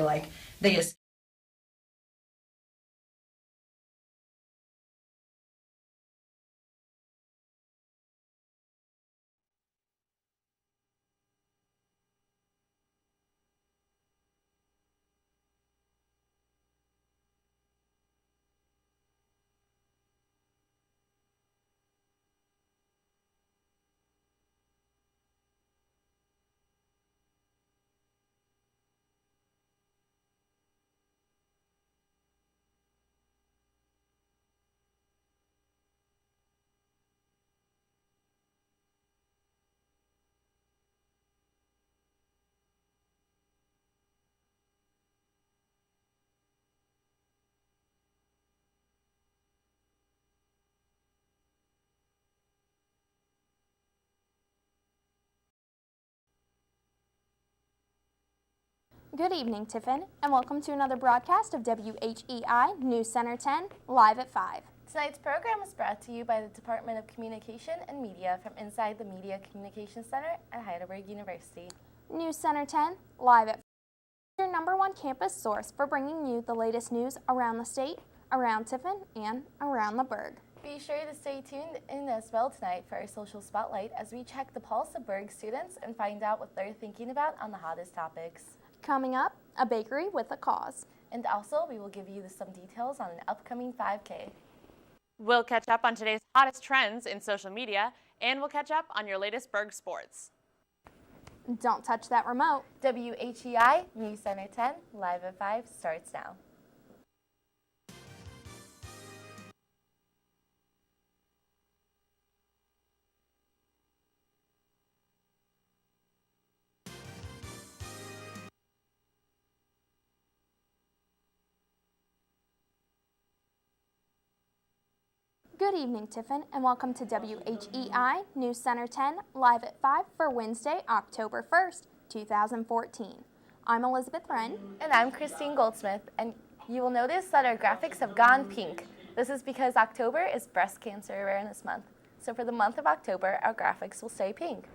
like they just Good evening, Tiffin, and welcome to another broadcast of WHEI News Center 10, live at 5. Tonight's program is brought to you by the Department of Communication and Media from inside the Media Communication Center at Heidelberg University. News Center 10, live at 5, your #1 campus source for bringing you the latest news around the state, around Tiffin, and around the Berg. Be sure to stay tuned in as well tonight for our social spotlight as we check the pulse of Berg students and find out what they're thinking about on the hottest topics. Coming up, a bakery with a cause. And also, we will give you some details on an upcoming 5K. We'll catch up on today's hottest trends in social media, and we'll catch up on your latest Berg sports. Don't touch that remote. WHEI News Center 10, live at 5, starts now. Good evening, Tiffin, and welcome to WHEI News Center 10, live at 5 for Wednesday, October 1st, 2014. I'm Elizabeth Wren. And I'm Christine Goldsmith, and you will notice that our graphics have gone pink. This is because October is Breast Cancer Awareness Month. So for the month of October, our graphics will stay pink.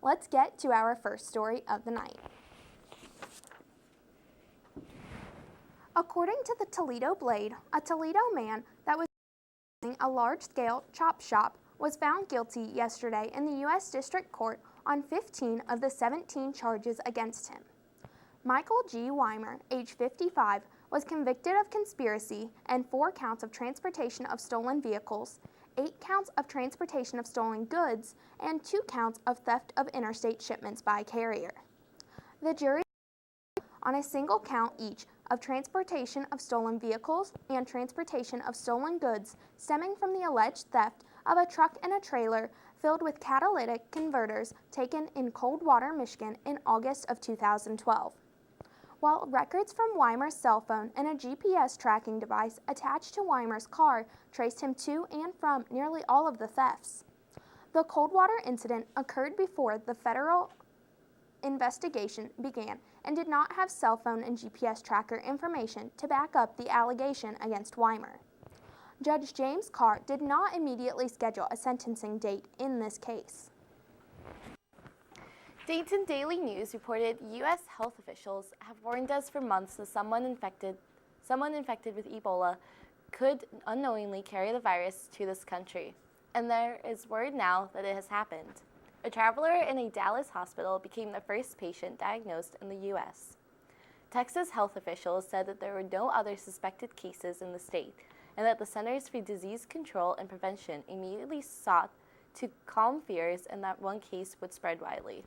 Let's get to our first story of the night. According to the Toledo Blade, a Toledo man that was a large-scale chop shop was found guilty yesterday in the U.S. District Court on 15 of the 17 charges against him. Michael G. Weimer, age 55, was convicted of conspiracy and 4 counts of transportation of stolen vehicles, 8 counts of transportation of stolen goods, and 2 counts of theft of interstate shipments by carrier. The jury on a single count each of transportation of stolen vehicles and transportation of stolen goods stemming from the alleged theft of a truck and a trailer filled with catalytic converters taken in Coldwater, Michigan in August of 2012. While records from Weimer's cell phone and a GPS tracking device attached to Weimer's car traced him to and from nearly all of the thefts. The Coldwater incident occurred before the federal investigation began and did not have cell phone and GPS tracker information to back up the allegation against Weimer. Judge James Carr did not immediately schedule a sentencing date in this case. Dayton Daily News reported U.S. health officials have warned us for months that someone infected with Ebola could unknowingly carry the virus to this country, and there is word now that it has happened. A traveler in a Dallas hospital became the first patient diagnosed in the U.S. Texas health officials said that there were no other suspected cases in the state and that the Centers for Disease Control and Prevention immediately sought to calm fears and that one case would spread widely.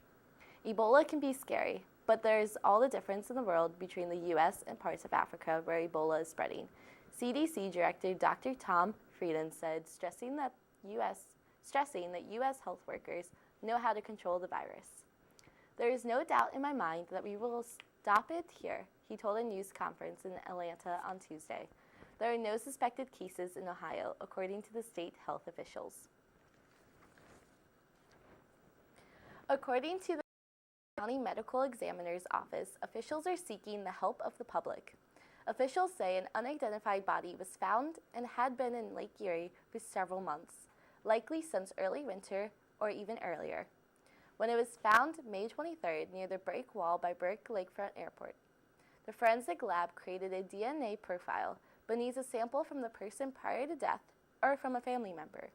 Ebola can be scary, but there is all the difference in the world between the U.S. and parts of Africa where Ebola is spreading. CDC Director Dr. Tom Frieden said, stressing that U.S. health workers know how to control the virus. There is no doubt in my mind that we will stop it here, he told a news conference in Atlanta on Tuesday. There are no suspected cases in Ohio, according to the state health officials. According to the County Medical Examiner's Office, officials are seeking the help of the public. Officials say an unidentified body was found and had been in Lake Erie for several months, likely since early winter or even earlier, when it was found May 23rd near the break wall by Burke Lakefront Airport. The forensic lab created a DNA profile, but needs a sample from the person prior to death or from a family member.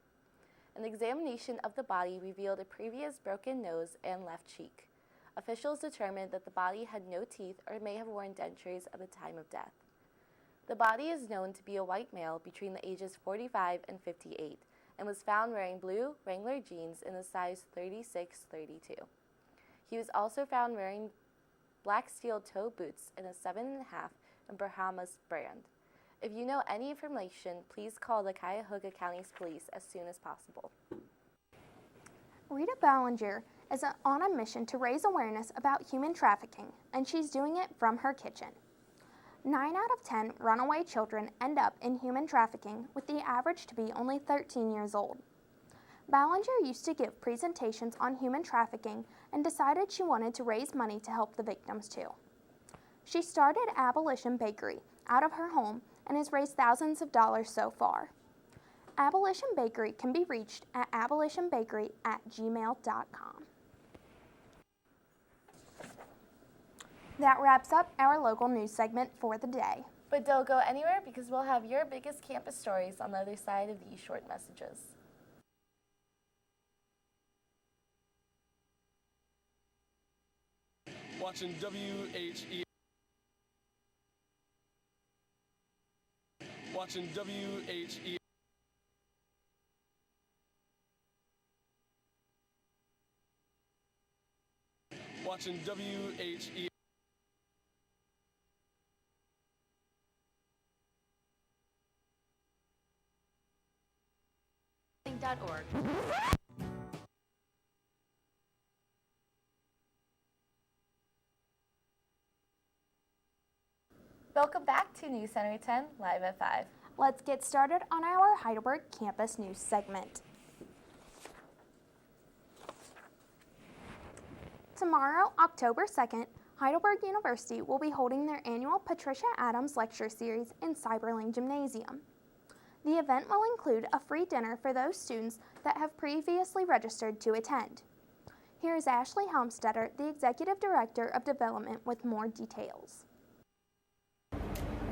An examination of the body revealed a previous broken nose and left cheek. Officials determined that the body had no teeth or may have worn dentures at the time of death. The body is known to be a white male between the ages 45 and 58 and was found wearing blue Wrangler jeans in a size 36-32. He was also found wearing black steel-toe boots in a 7.5 and Bahamas brand. If you know any information, please call the Cuyahoga County Police as soon as possible. Rita Ballinger is on a mission to raise awareness about human trafficking, and she's doing it from her kitchen. 9 out of 10 runaway children end up in human trafficking, with the average to be only 13 years old. Ballinger used to give presentations on human trafficking and decided she wanted to raise money to help the victims too. She started Abolition Bakery out of her home and has raised thousands of dollars so far. Abolition Bakery can be reached at abolitionbakery@gmail.com. That wraps up our local news segment for the day. But don't go anywhere because we'll have your biggest campus stories on the other side of these short messages. Watching WHE. Watching WHE. Watching WHE. .org. Welcome back to News Center 10, live at 5. Let's get started on our Heidelberg campus news segment. Tomorrow, October 2nd, Heidelberg University will be holding their annual Patricia Adams Lecture Series in Cyberlane Gymnasium. The event will include a free dinner for those students that have previously registered to attend. Here is Ashley Helmstetter, the Executive Director of Development, with more details.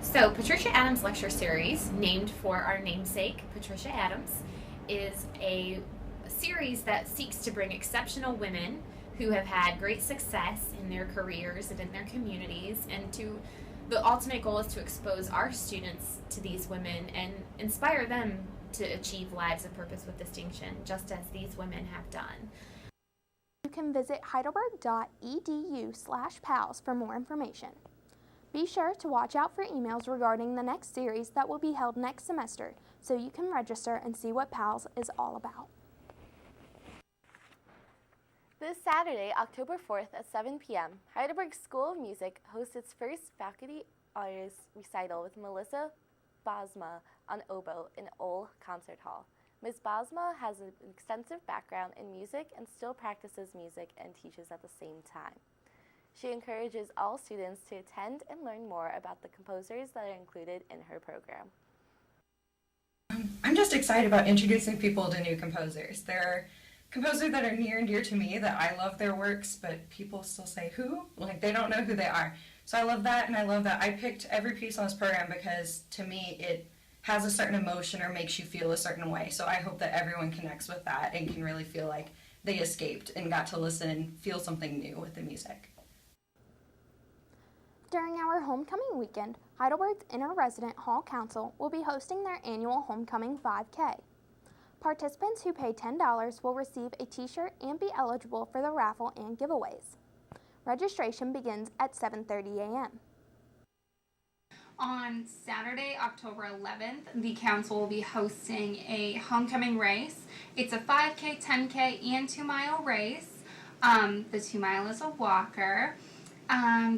So, Patricia Adams Lecture Series, named for our namesake, Patricia Adams, is a series that seeks to bring exceptional women who have had great success in their careers and in their communities, and the ultimate goal is to expose our students to these women and inspire them to achieve lives of purpose with distinction, just as these women have done. You can visit heidelberg.edu/PALS for more information. Be sure to watch out for emails regarding the next series that will be held next semester, so you can register and see what PALS is all about. This Saturday, October 4th at 7 p.m., Heidelberg School of Music hosts its first faculty honors recital with Melissa Bosma on oboe in Ole Concert Hall. Ms. Bosma has an extensive background in music and still practices music and teaches at the same time. She encourages all students to attend and learn more about the composers that are included in her program. I'm just excited about introducing people to new composers. There are composers that are near and dear to me that I love their works, but people still say, who? Like, they don't know who they are. So I love that, and I love that I picked every piece on this program because, to me, it has a certain emotion or makes you feel a certain way. So I hope that everyone connects with that and can really feel like they escaped and got to listen and feel something new with the music. During our homecoming weekend, Heidelberg's Inter-Resident Hall Council will be hosting their annual Homecoming 5K. Participants who pay $10 will receive a t-shirt and be eligible for the raffle and giveaways. Registration begins at 7:30 a.m. On Saturday, October 11th, the council will be hosting a homecoming race. It's a 5K, 10K, and 2-mile race. The 2-mile is a walker.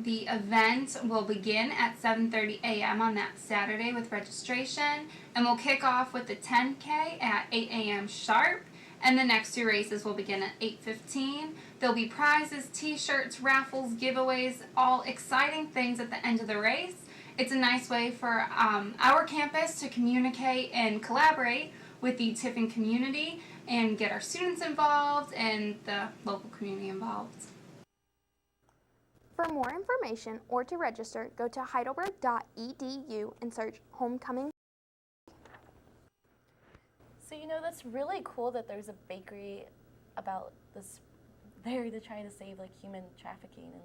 The event will begin at 7:30 a.m. on that Saturday with registration, and we'll kick off with the 10K at 8 a.m. sharp, and the next two races will begin at 8:15. There'll be prizes, t-shirts, raffles, giveaways, all exciting things at the end of the race. It's a nice way for our campus to communicate and collaborate with the Tiffin community and get our students involved and the local community involved. For more information or to register, go to heidelberg.edu and search Homecoming. So that's really cool that there's a bakery about this there to try to save human trafficking and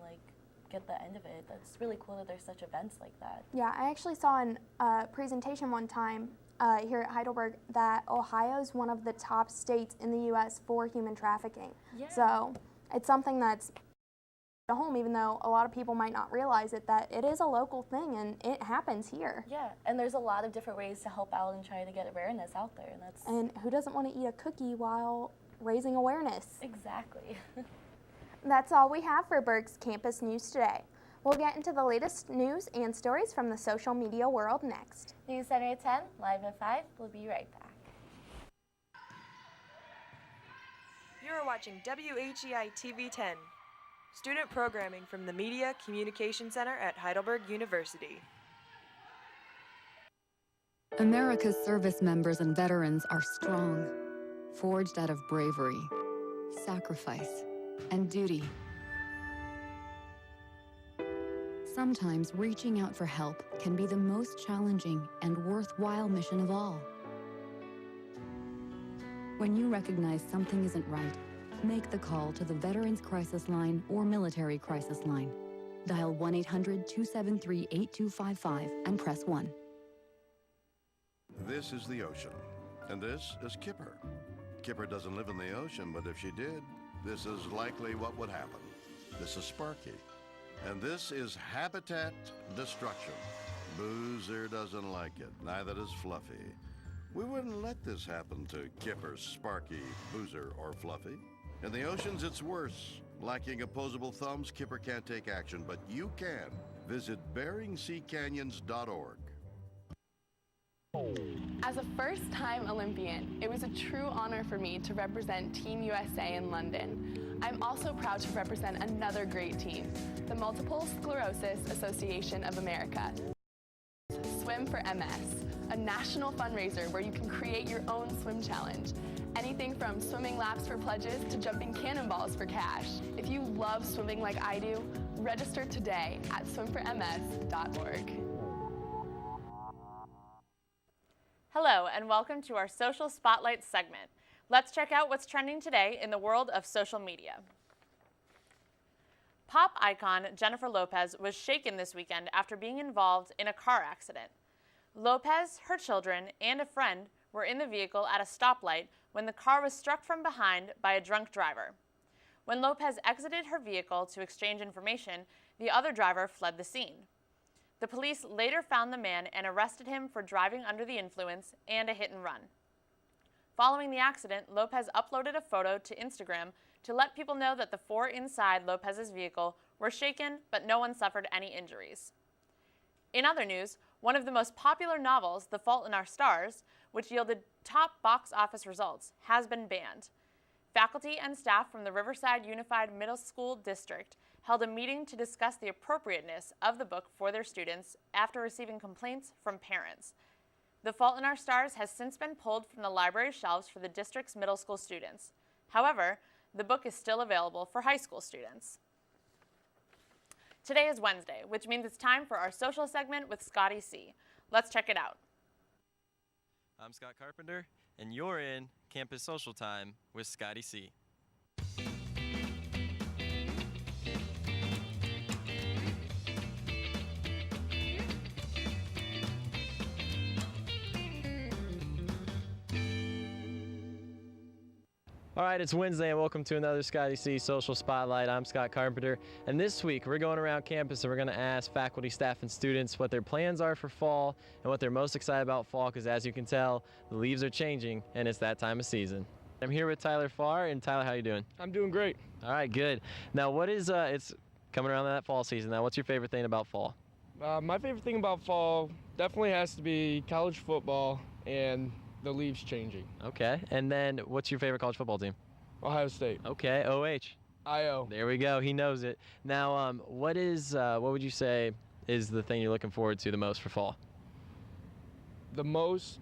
get the end of it. That's really cool that there's such events like that. Yeah, I actually saw in a presentation one time here at Heidelberg that Ohio is one of the top states in the U.S. for human trafficking. Yeah. So it's something that's at home, even though a lot of people might not realize it, that it is a local thing and it happens here. Yeah, and there's a lot of different ways to help out and try to get awareness out there, And who doesn't want to eat a cookie while raising awareness? Exactly. That's all we have for Berg's Campus News today. We'll get into the latest news and stories from the social media world next. News Center at 10, live at 5. We'll be right back. You are watching WHEI TV 10, student programming from the Media Communication Center at Heidelberg University. America's service members and veterans are strong, forged out of bravery, sacrifice, and duty. Sometimes reaching out for help can be the most challenging and worthwhile mission of all. When you recognize something isn't right, make the call to the Veterans Crisis Line or Military Crisis Line. Dial 1-800-273-8255 and press 1. This is the ocean, and this is Kipper. Kipper doesn't live in the ocean, but if she did, this is likely what would happen. This is Sparky, and this is habitat destruction. Boozer doesn't like it, neither does Fluffy. We wouldn't let this happen to Kipper, Sparky, Boozer, or Fluffy. In the oceans, it's worse. Lacking opposable thumbs, Kipper can't take action, but you can. Visit BeringSeaCanyons.org. As a first-time Olympian, it was a true honor for me to represent Team USA in London. I'm also proud to represent another great team, the Multiple Sclerosis Association of America. Swim for MS, a national fundraiser where you can create your own swim challenge. Anything from swimming laps for pledges to jumping cannonballs for cash. If you love swimming like I do, register today at swimforms.org. Hello, and welcome to our Social Spotlight segment. Let's check out what's trending today in the world of social media. Pop icon Jennifer Lopez was shaken this weekend after being involved in a car accident. Lopez, her children, and a friend were in the vehicle at a stoplight when the car was struck from behind by a drunk driver. When Lopez exited her vehicle to exchange information, the other driver fled the scene. The police later found the man and arrested him for driving under the influence and a hit and run. Following the accident, Lopez uploaded a photo to Instagram to let people know that the four inside Lopez's vehicle were shaken, but no one suffered any injuries. In other news, one of the most popular novels, The Fault in Our Stars, which yielded top box office results, has been banned. Faculty and staff from the Riverside Unified Middle School District held a meeting to discuss the appropriateness of the book for their students after receiving complaints from parents. The Fault in Our Stars has since been pulled from the library shelves for the district's middle school students. However, the book is still available for high school students. Today is Wednesday, which means it's time for our social segment with Scotty C. Let's check it out. I'm Scott Carpenter, and you're in Campus Social Time with Scotty C. All right, it's Wednesday and welcome to another Scotty C Social Spotlight. I'm Scott Carpenter, and this week we're going around campus and we're going to ask faculty, staff, and students what their plans are for fall and what they're most excited about fall, because as you can tell, the leaves are changing and it's that time of season. I'm here with Tyler Farr, and Tyler, how you doing? I'm doing great. All right, good. Now, what is, it's coming around that fall season. Now, what's your favorite thing about fall? My favorite thing about fall definitely has to be college football and the leaves changing. Okay, and then what's your favorite college football team? Ohio State. Okay, OH. IO. There we go, he knows it. Now, what would you say is the thing you're looking forward to the most for fall? The most,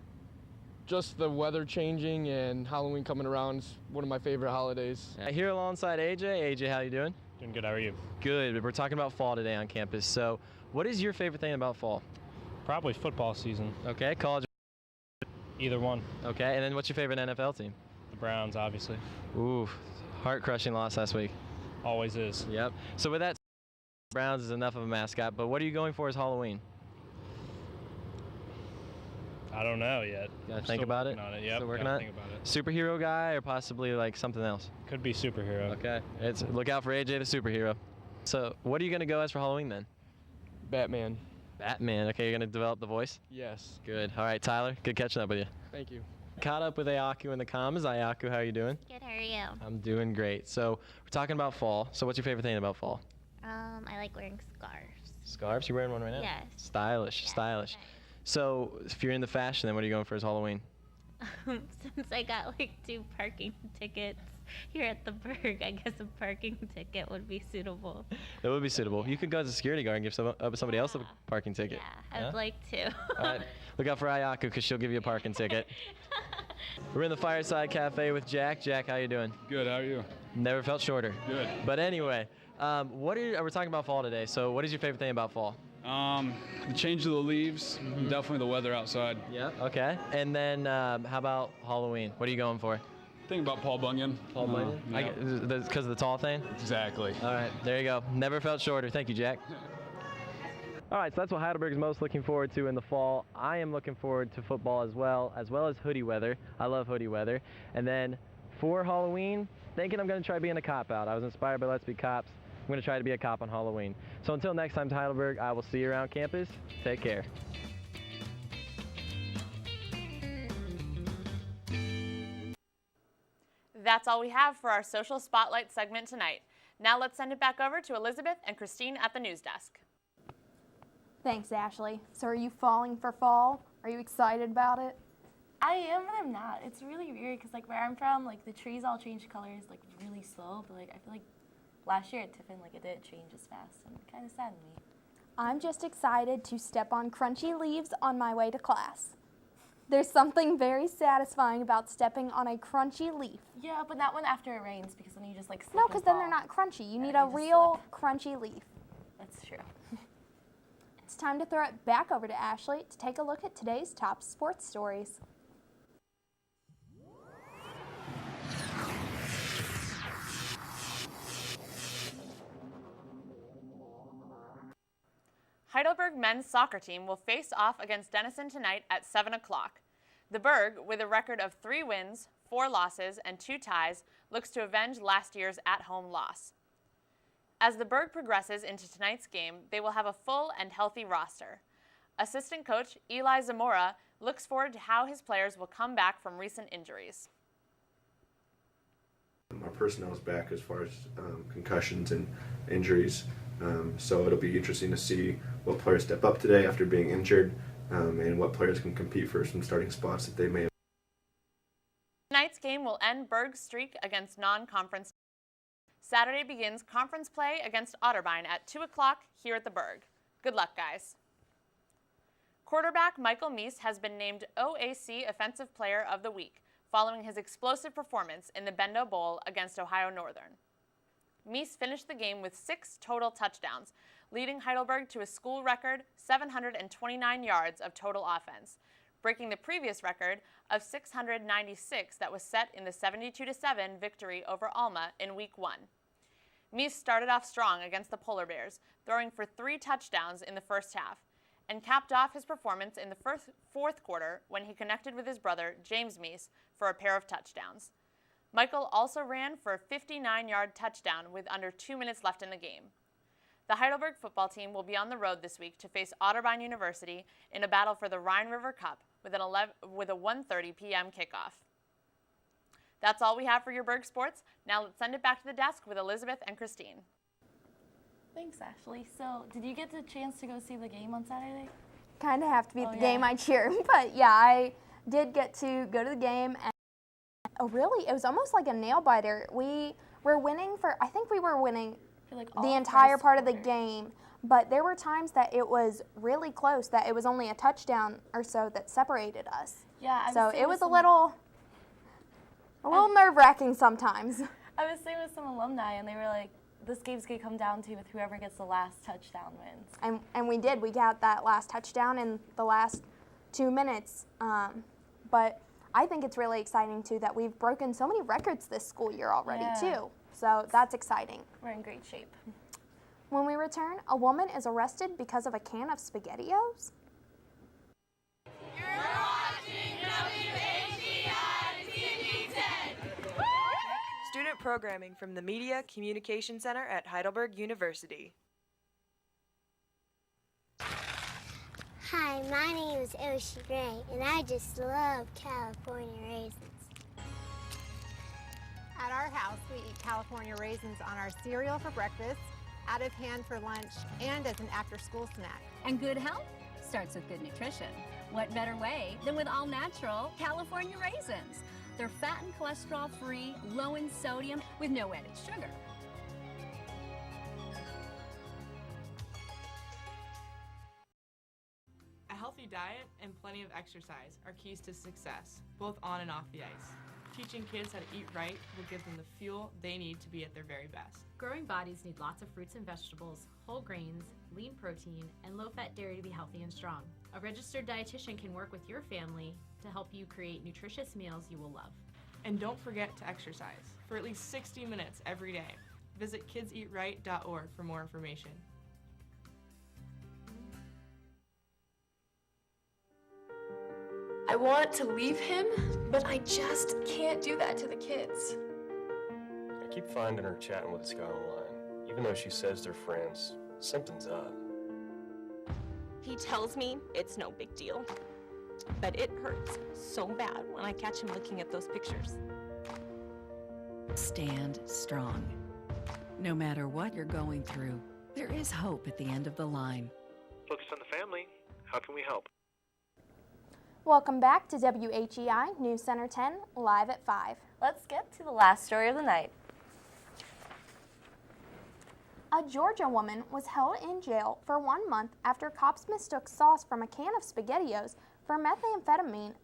just the weather changing and Halloween coming around is one of my favorite holidays. Here alongside AJ. AJ, how you doing? Doing good. How are you? Good. We're talking about fall today on campus. So what is your favorite thing about fall? Probably football season. Okay. College? Either one. Okay. And then what's your favorite NFL team? The Browns, obviously. Ooh, heart-crushing loss last week. Always is. Yep. So with that, Browns is enough of a mascot, but what are you going for as Halloween? I don't know yet. Gotta think about it? On it. Yep, Still working gotta on it? think about it. Superhero guy or possibly like something else? Could be superhero. Okay. Look out for AJ the superhero. So what are you gonna go as for Halloween then? Batman. Batman. Okay, you're gonna develop the voice? Yes. Good. All right, Tyler. Good catching up with you. Thank you. Caught up with Ayaku in the comms. Ayaku, how are you doing? Good, how are you? I'm doing great. So we're talking about fall. So what's your favorite thing about fall? I like wearing scarves. Scarves? You're wearing one right now? Yes. Stylish, Yeah, stylish. nice. So if you're in the fashion, then what are you going for as Halloween? Since I got like 2 parking tickets here at the Berg, I guess a parking ticket would be suitable. It would be suitable. You could go as a security guard and give somebody else a parking ticket. Yeah, I'd like to. All right. Look out for Ayaku because she'll give you a parking ticket. We're in the Fireside Cafe with Jack. Jack, how you doing? Good. How are you? Never felt shorter. Good. But anyway, we're talking about fall today. So what is your favorite thing about fall? The change of the leaves, definitely the weather outside. Yeah. Okay. And then how about Halloween? What are you going for? Think about Paul Bunyan. Paul Bunyan? Yeah. Because of the tall thing? Exactly. All right. There you go. Never felt shorter. Thank you, Jack. All right, so that's what Heidelberg is most looking forward to in the fall. I am looking forward to football as well as hoodie weather. I love hoodie weather. And then for Halloween, thinking I'm going to try being a cop out. I was inspired by Let's Be Cops. I'm going to try to be a cop on Halloween. So until next time to Heidelberg, I will see you around campus. Take care. That's all we have for our Social Spotlight segment tonight. Now let's send it back over to Elizabeth and Christine at the news desk. Thanks, Ashley. So are you falling for fall? Are you excited about it? I am, but I'm not. It's really weird because like where I'm from, like the trees all change colors like really slow, but like I feel like last year at Tiffin, like it didn't change as fast, and it kind of saddened me. I'm just excited to step on crunchy leaves on my way to class. There's something very satisfying about stepping on a crunchy leaf. Yeah, but not one after it rains because then you just like slip No, and because then fall. they're not crunchy. You Yeah, need you a just real crunchy leaf. That's true. It's time to throw it back over to Ashley to take a look at today's top sports stories. Heidelberg men's soccer team will face off against Denison tonight at 7 o'clock. The Berg, with a record of 3 wins, 4 losses, and 2 ties, looks to avenge last year's at-home loss. As the Berg progresses into tonight's game, they will have a full and healthy roster. Assistant coach Eli Zamora looks forward to how his players will come back from recent injuries. Our personnel is back as far as concussions and injuries, so it'll be interesting to see what players step up today after being injured and what players can compete for some starting spots that they may have. Tonight's game will end Berg's streak against non-conference. Saturday begins conference play against Otterbein at 2 o'clock here at the Berg. Good luck, guys. Quarterback Michael Meese has been named OAC Offensive Player of the Week following his explosive performance in the Bendo Bowl against Ohio Northern. Meese finished the game with 6 total touchdowns, leading Heidelberg to a school record 729 yards of total offense, breaking the previous record of 696 that was set in the 72-7 victory over Alma in Week 1. Meese started off strong against the Polar Bears, throwing for 3 touchdowns in the first half, and capped off his performance in the fourth quarter when he connected with his brother, James Meese, for a pair of touchdowns. Michael also ran for a 59-yard touchdown with under 2 minutes left in the game. The Heidelberg football team will be on the road this week to face Otterbein University in a battle for the Rhine River Cup with a 1:30 p.m. kickoff. That's all we have for your Berg Sports. Now let's send it back to the desk with Elizabeth and Christine. Thanks, Ashley. So, did you get the chance to go see the game on Saturday? Kind of have to be at the game I cheer, but yeah, I did get to go to the game, and it was almost like a nail biter. We were winning I think we were winning for like the entire part of the game, but there were times that it was really close, that it was only a touchdown or so that separated us. Yeah, so it was a little nerve-wracking sometimes. I was staying with some alumni, and they were like, this game's going to come down to with whoever gets the last touchdown wins. And we did. We got that last touchdown in the last 2 minutes. But I think it's really exciting, too, that we've broken so many records this school year already, too. So that's exciting. We're in great shape. When we return, a woman is arrested because of a can of SpaghettiOs. You're watching WHEI TV 10. Student programming from the Media Communication Center at Heidelberg University. Hi, my name is Oshi Gray, and I just love California raisins. At our house, we eat California raisins on our cereal for breakfast, out of hand for lunch, and as an after-school snack. And good health starts with good nutrition. What better way than with all-natural California raisins? They're fat and cholesterol-free, low in sodium, with no added sugar. A healthy diet and plenty of exercise are keys to success, both on and off the ice. Teaching kids how to eat right will give them the fuel they need to be at their very best. Growing bodies need lots of fruits and vegetables, whole grains, lean protein, and low-fat dairy to be healthy and strong. A registered dietitian can work with your family to help you create nutritious meals you will love. And don't forget to exercise for at least 60 minutes every day. Visit kidseatright.org for more information. I want to leave him, but I just can't do that to the kids. I keep finding her chatting with this guy online. Even though she says they're friends, something's up. He tells me it's no big deal, but it hurts so bad when I catch him looking at those pictures. Stand strong. No matter what you're going through, there is hope at the end of the line. Focus on the family. How can we help? Welcome back to WHEI News Center 10, live at 5. Let's get to the last story of the night. A Georgia woman was held in jail for 1 month after cops mistook sauce from a can of SpaghettiOs for methamphetamine,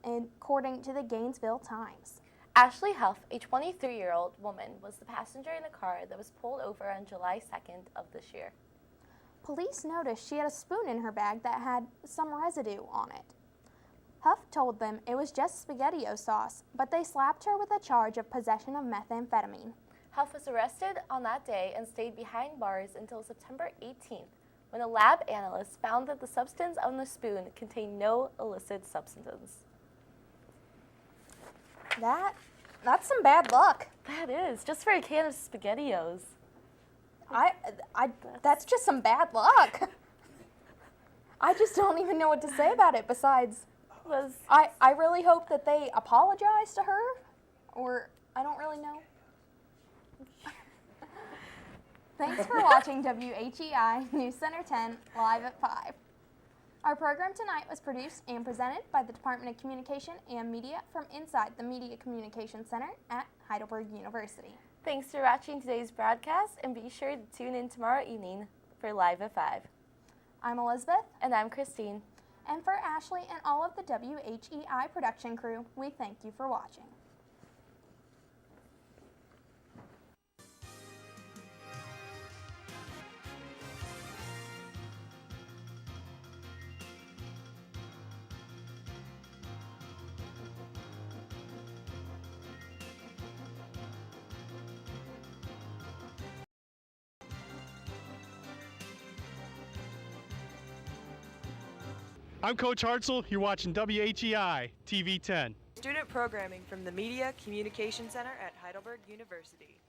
according to the Gainesville Times. Ashley Huff, a 23-year-old woman, was the passenger in a car that was pulled over on July 2nd of this year. Police noticed she had a spoon in her bag that had some residue on it. Huff told them it was just SpaghettiO sauce, but they slapped her with a charge of possession of methamphetamine. Huff was arrested on that day and stayed behind bars until September 18th, when a lab analyst found that the substance on the spoon contained no illicit substances. That's some bad luck. That is, just for a can of SpaghettiOs. That's just some bad luck. I just don't even know what to say about it besides, I really hope that they apologize to her, or I don't really know. Thanks for watching WHEI News Center 10, live at 5. Our program tonight was produced and presented by the Department of Communication and Media from inside the Media Communication Center at Heidelberg University. Thanks for watching today's broadcast, and be sure to tune in tomorrow evening for Live at 5. I'm Elizabeth. And I'm Christine. And for Ashley and all of the WHEI production crew, we thank you for watching. I'm Coach Hartzell. You're watching WHEI TV 10. Student programming from the Media Communication Center at Heidelberg University.